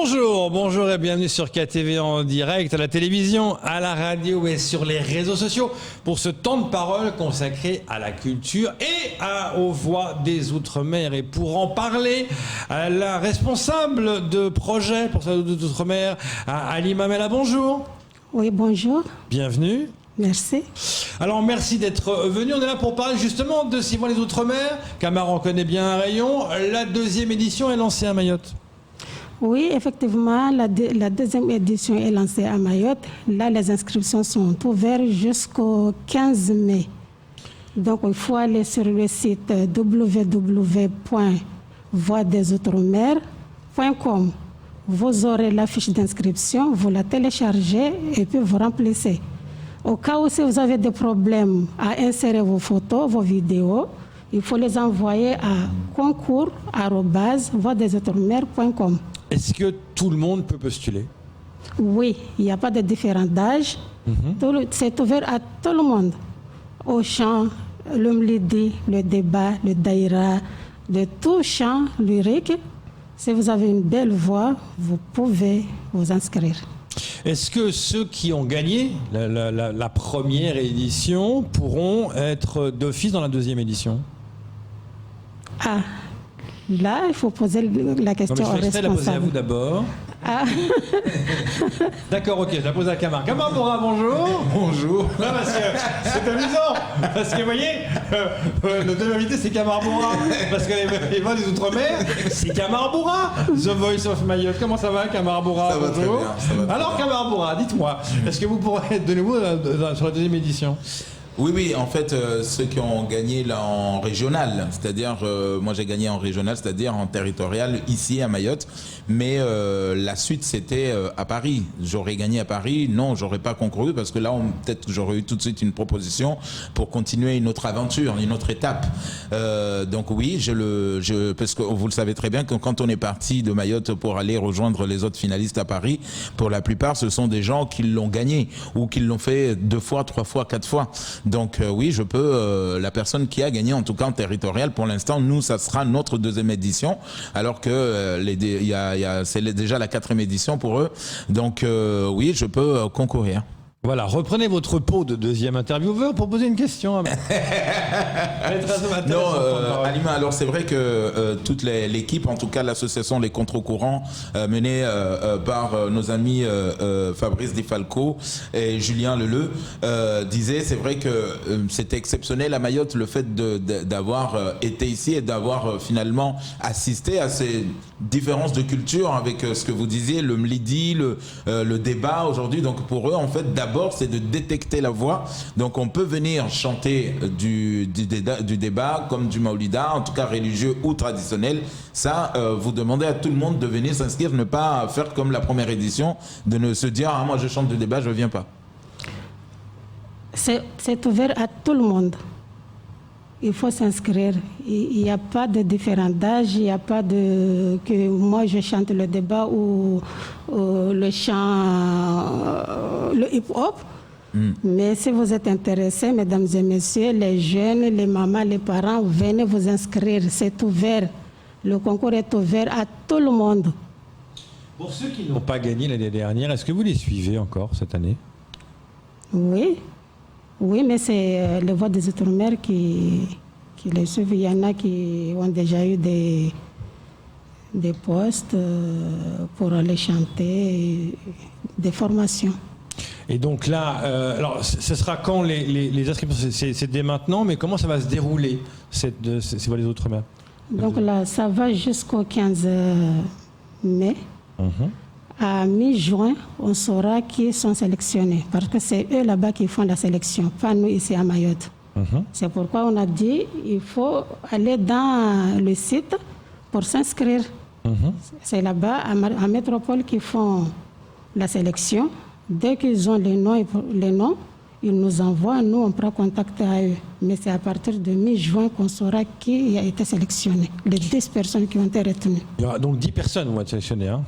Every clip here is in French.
Bonjour, bonjour et bienvenue sur KTV en direct, à la télévision, à la radio et sur les réseaux sociaux pour ce temps de parole consacré à la culture et aux voix des Outre-mer. Et pour en parler, la responsable de projet pour ça d'Outre-mer, Ali Mamela, bonjour. Oui, bonjour. Bienvenue. Merci. Alors merci d'être venu. On est là pour parler justement de Ces voix des Outre-mer. Camara en connaît bien un rayon. La deuxième édition est lancée à Mayotte. Oui, effectivement, la deuxième édition est lancée à Mayotte. Là, les inscriptions sont ouvertes jusqu'au 15 mai. Donc, il faut aller sur le site www.voixdesoutre-mer.com. Vous aurez la fiche d'inscription, vous la téléchargez et puis vous remplissez. Au cas où si vous avez des problèmes à insérer vos photos, vos vidéos, il faut les envoyer à concours@voixdesoutre-mer.com. Est-ce que tout le monde peut postuler? Oui, il n'y a pas de différence d'âge. C'est ouvert à tout le monde. Au chant, le mlidi, le débat, le daïra, de tout chant lyrique. Si vous avez une belle voix, vous pouvez vous inscrire. Est-ce que ceux qui ont gagné la première édition pourront être d'office dans la deuxième édition? Ah, là, il faut poser la question au responsable. Je vais la poser à vous d'abord. Ah. D'accord, ok, je la pose à Camara. Camara Bora, bonjour. Bonjour. Non, parce que c'est amusant. Parce que vous voyez, notre deuxième invité, c'est Camara Bora. Parce que les voix des Outre-mer, c'est Camara Bora. The Voice of Mayotte. Comment ça va, Camara Bora? Ça va très bien. Alors, Camara Bora, dites-moi, est-ce que vous pourrez être de nouveau sur la deuxième édition? Oui, en fait, ceux qui ont gagné là en régional, c'est-à-dire, moi j'ai gagné en régional, c'est-à-dire en territorial, ici à Mayotte, mais la suite c'était à Paris. J'aurais gagné à Paris, non, j'aurais pas concouru, parce que là, peut-être que j'aurais eu tout de suite une proposition pour continuer une autre aventure, une autre étape. Donc oui, parce que vous le savez très bien, que quand on est parti de Mayotte pour aller rejoindre les autres finalistes à Paris, pour la plupart, ce sont des gens qui l'ont gagné, ou qui l'ont fait 2 fois, 3 fois, 4 fois. Donc oui, je peux, la personne qui a gagné, en tout cas en territorial, pour l'instant, nous, ça sera notre deuxième édition, alors que c'est déjà la 4e édition pour eux. Donc oui, je peux concourir. Voilà, reprenez votre peau de deuxième intervieweur pour poser une question. Non, Alima, alors c'est vrai que toute l'équipe, en tout cas l'association Les Contre-Courants, menée par nos amis Fabrice Di Falco et Julien Leleu, disait, c'est vrai que c'était exceptionnel à Mayotte le fait d'avoir été ici et d'avoir finalement assisté à ces différences de culture avec ce que vous disiez, le mlidi, le débat aujourd'hui. Donc pour eux, en fait, d'abord, c'est de détecter la voix. Donc on peut venir chanter du débat comme du maoulida, en tout cas religieux ou traditionnel. Ça, vous demandez à tout le monde de venir s'inscrire, ne pas faire comme la première édition, de ne se dire « Ah, moi je chante du débat, je ne viens pas ». C'est ouvert à tout le monde. Il faut s'inscrire. Il n'y a pas de différence d'âge, il n'y a pas de que moi je chante le débat ou le chant, le hip-hop. Mais si vous êtes intéressés, mesdames et messieurs, les jeunes, les mamans, les parents, venez vous inscrire. C'est ouvert. Le concours est ouvert à tout le monde. Pour ceux qui n'ont pas gagné l'année dernière, est-ce que vous les suivez encore cette année? Oui. Oui, mais c'est les voix des Outre-mer qui les suivent. Il y en a qui ont déjà eu des postes pour aller chanter, des formations. Et donc là, alors ce sera quand les inscriptions? C'est dès maintenant, mais comment ça va se dérouler, ces voix des Outre-mer? Donc là, ça va jusqu'au 15 mai. À mi-juin, on saura qui sont sélectionnés, parce que c'est eux là-bas qui font la sélection, pas nous ici à Mayotte. C'est pourquoi on a dit il faut aller dans le site pour s'inscrire. C'est là-bas, à Métropole, qui font la sélection. Dès qu'ils ont les noms, ils nous envoient, nous on prend contact à eux. Mais c'est à partir de mi-juin qu'on saura qui a été sélectionné, les 10 personnes qui ont été retenues. Il y aura donc 10 personnes vont être sélectionnées. Hein.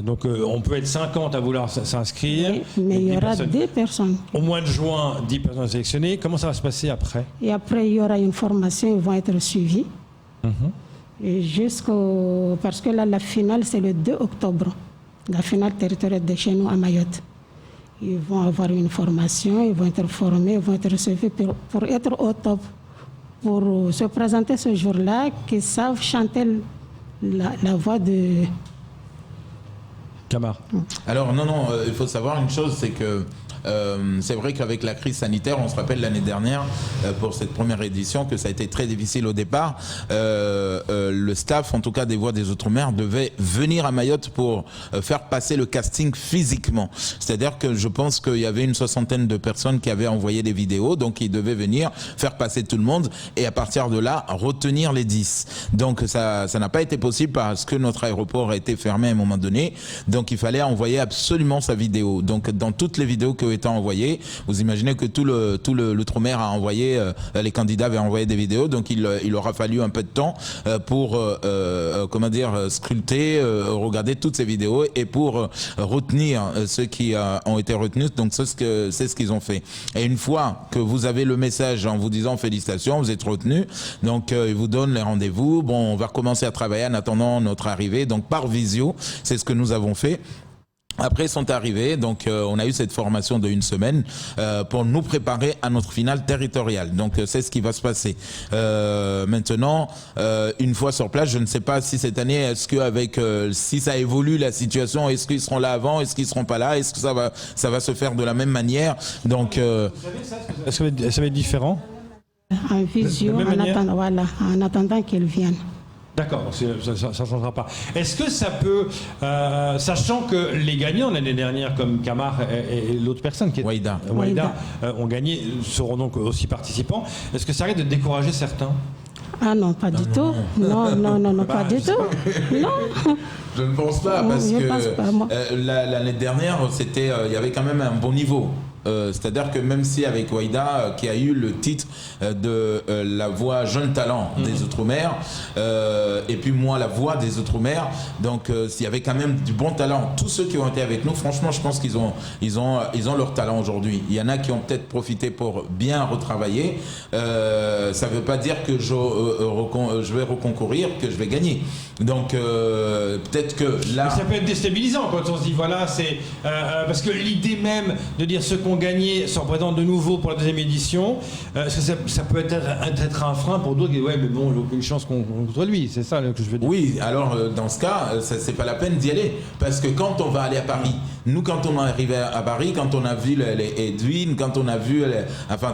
Donc on peut être 50 à vouloir s'inscrire. Oui, mais il y aura 10 personnes. Au mois de juin, 10 personnes sélectionnées. Comment ça va se passer après? Et après, il y aura une formation, ils vont être suivis. Et parce que là, la finale, c'est le 2 octobre. la finale territoriale de chez nous à Mayotte. Ils vont avoir une formation, ils vont être formés, ils vont être recevus pour être au top, pour se présenter ce jour-là, qu'ils savent chanter la voix de... Camar. Alors non, il faut savoir une chose, c'est que c'est vrai qu'avec la crise sanitaire, on se rappelle l'année dernière, pour cette première édition, que ça a été très difficile au départ. Le staff, en tout cas des Voix des Outre-mer, devait venir à Mayotte pour faire passer le casting physiquement. C'est-à-dire que je pense qu'il y avait une 60aine de personnes qui avaient envoyé des vidéos, donc ils devaient venir faire passer tout le monde et à partir de là, retenir les 10. Donc ça n'a pas été possible parce que notre aéroport a été fermé à un moment donné. Donc il fallait envoyer absolument sa vidéo. Donc dans toutes les vidéos qui ont été envoyées, vous imaginez que tout l'Outre-mer a envoyé, les candidats avaient envoyé des vidéos, donc il aura fallu un peu de temps pour scruter, regarder toutes ces vidéos et pour retenir ceux qui ont été retenus. Donc c'est ce qu'ils ont fait. Et une fois que vous avez le message en vous disant félicitations, vous êtes retenus, donc ils vous donnent les rendez-vous. Bon, on va recommencer à travailler en attendant notre arrivée, donc par visio, c'est ce que nous avons fait. Après, ils sont arrivés, donc on a eu cette formation de 1 semaine pour nous préparer à notre finale territoriale. Donc c'est ce qui va se passer. Maintenant, une fois sur place, je ne sais pas si cette année, est-ce que si ça évolue la situation, est-ce qu'ils seront là avant, est-ce qu'ils seront pas là, est-ce que ça va se faire de la même manière. Donc Est-ce que ça va être différent? En visio, en attendant qu'ils viennent. D'accord, ça ne changera pas. Est-ce que ça peut, sachant que les gagnants l'année dernière, comme Camar et l'autre personne qui est Waïda, ont gagné, seront donc aussi participants, est-ce que ça risque de décourager certains? Ah non, pas du tout. Non, pas du tout. Non. Je ne pense pas, parce que l'année dernière, il y avait quand même un bon niveau. C'est-à-dire que même si avec Waïda, qui a eu le titre de la voix jeune talent des Outre-mer, et puis moi la voix des Outre-mer, donc s'il y avait quand même du bon talent, tous ceux qui ont été avec nous, franchement, je pense qu'ils ont leur talent aujourd'hui. Il y en a qui ont peut-être profité pour bien retravailler. Ça ne veut pas dire que je vais reconcourir, que je vais gagner. Donc peut-être que là... Mais ça peut être déstabilisant quand on se dit voilà, c'est parce que l'idée même de dire ceux qu'on gagné se représentent de nouveau pour la deuxième édition, est-ce que ça peut être un frein pour d'autres qui disent ouais mais bon, j'ai aucune chance contre lui, c'est ça que je veux dire. Oui, alors dans ce cas, c'est pas la peine d'y aller, parce que quand on va aller à Paris, nous quand on est arrivé à Paris, quand on a vu les Edwin, quand on a vu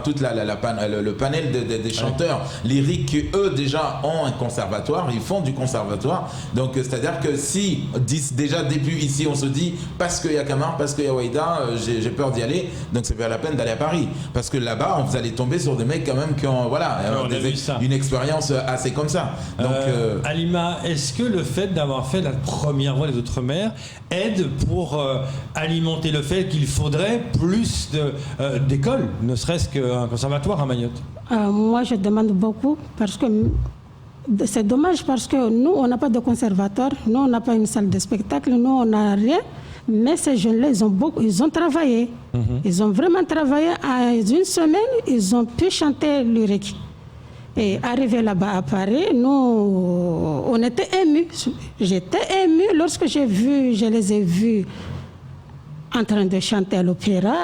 tout le panel des chanteurs lyriques qui eux déjà ont un conservatoire, ils font du conservatoire, donc c'est-à-dire que si déjà début ici on se dit parce qu'il y a Camar, parce qu'il y a Waïda, j'ai peur d'y aller, donc c'est pas la peine d'aller à Paris, parce que là-bas vous allez tomber sur des mecs quand même qui ont une expérience assez comme ça. Donc Halima, est-ce que le fait d'avoir fait la première voix des Outre-mer aide pour alimenter le fait qu'il faudrait plus d'écoles, ne serait-ce qu'un conservatoire à Mayotte? Moi je demande beaucoup, parce que c'est dommage, parce que nous on n'a pas de conservatoire, nous on n'a pas une salle de spectacle, nous on n'a rien. Mais ces jeunes-là, ils ont travaillé. Ils ont vraiment travaillé. En 1 semaine, ils ont pu chanter lyrique. Et arrivé là-bas à Paris, nous, on était émus. J'étais émue lorsque je les ai vus en train de chanter à l'opéra.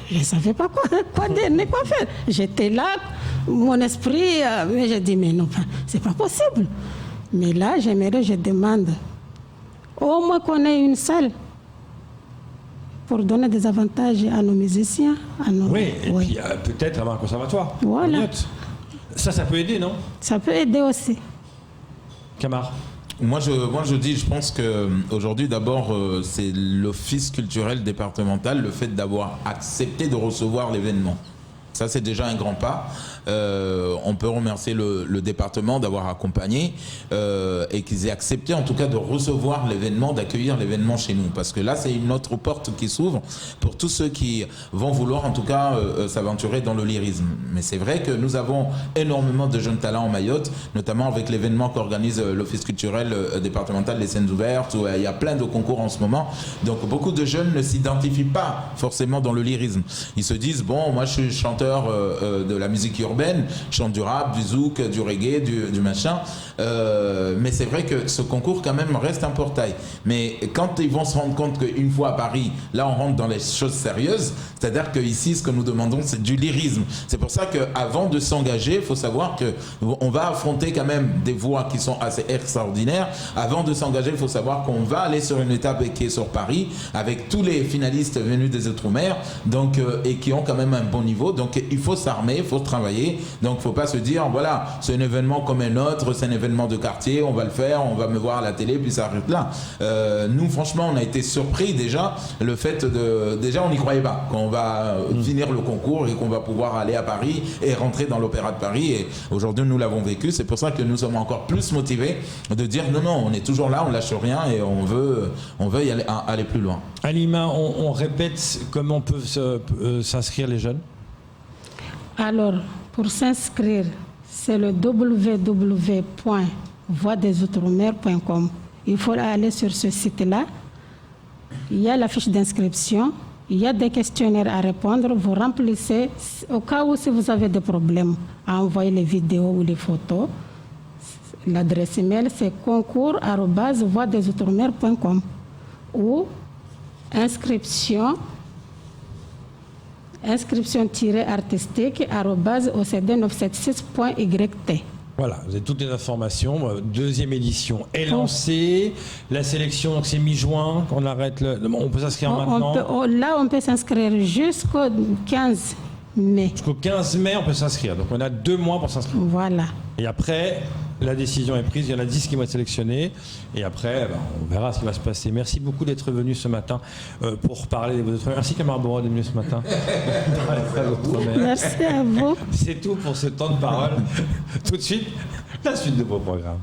Je ne savais pas quoi dire, ni quoi faire. J'étais là, mon esprit, mais j'ai dit, mais non, c'est pas possible. Mais là, je demande au moins qu'on ait une salle pour donner des avantages à nos musiciens. Oui, et puis peut-être avoir un conservatoire. Voilà. Ça peut aider, non? Ça peut aider aussi. Camar? Moi, je pense qu'aujourd'hui, d'abord, c'est l'office culturel départemental, le fait d'avoir accepté de recevoir l'événement. Ça, c'est déjà un grand pas. On peut remercier le département d'avoir accompagné et qu'ils aient accepté en tout cas de recevoir l'événement, d'accueillir l'événement chez nous. Parce que là, c'est une autre porte qui s'ouvre pour tous ceux qui vont vouloir en tout cas s'aventurer dans le lyrisme. Mais c'est vrai que nous avons énormément de jeunes talents en Mayotte, notamment avec l'événement qu'organise l'Office culturel départemental des Scènes ouvertes, où il y a plein de concours en ce moment. Donc beaucoup de jeunes ne s'identifient pas forcément dans le lyrisme. Ils se disent, bon, moi je suis chanteur de la musique urbaine, urbaine, chant du rap, du zouk, du reggae, du machin. Mais c'est vrai que ce concours quand même reste un portail. Mais quand ils vont se rendre compte qu'une fois à Paris, là on rentre dans les choses sérieuses, c'est-à-dire qu'ici ce que nous demandons c'est du lyrisme. C'est pour ça qu'avant de s'engager, il faut savoir qu'on va affronter quand même des voix qui sont assez extraordinaires. Avant de s'engager, il faut savoir qu'on va aller sur une étape qui est sur Paris avec tous les finalistes venus des Outre-mer et qui ont quand même un bon niveau. Donc il faut s'armer, il faut travailler. Donc il ne faut pas se dire voilà, c'est un événement comme un autre, c'est un événement de quartier, on va le faire, on va me voir à la télé, puis ça arrête là. Nous, franchement, on a été surpris déjà, le fait déjà, on n'y croyait pas, qu'on va finir le concours et qu'on va pouvoir aller à Paris et rentrer dans l'Opéra de Paris. Et aujourd'hui, nous l'avons vécu. C'est pour ça que nous sommes encore plus motivés de dire non, on est toujours là, on lâche rien et on veut y aller plus loin. Halima, on répète comment peuvent s'inscrire les jeunes? Alors, pour s'inscrire, c'est le www.voixdesoutre-mer.com. Il faut aller sur ce site-là. Il y a la fiche d'inscription. Il y a des questionnaires à répondre. Vous remplissez. Au cas où, si vous avez des problèmes, à envoyer les vidéos ou les photos. L'adresse email, c'est concours@voixdesoutre-mer.com ou inscription-artistique@ocd976.yt. Voilà, vous avez toutes les informations. Deuxième édition est lancée. La sélection, donc c'est mi-juin qu'on arrête. On peut s'inscrire maintenant. On peut s'inscrire jusqu'au 15 mai. Jusqu'au 15 mai, on peut s'inscrire. Donc on a 2 mois pour s'inscrire. Voilà. Et après, la décision est prise. Il y en a 10 qui vont être sélectionnés. Et après, on verra ce qui va se passer. Merci beaucoup d'être venu ce matin pour parler de vos Outre-mer. Merci Camara Bora d'être venu ce matin. Merci à vous. C'est tout pour ce temps de parole. Tout de suite, la suite de vos programmes.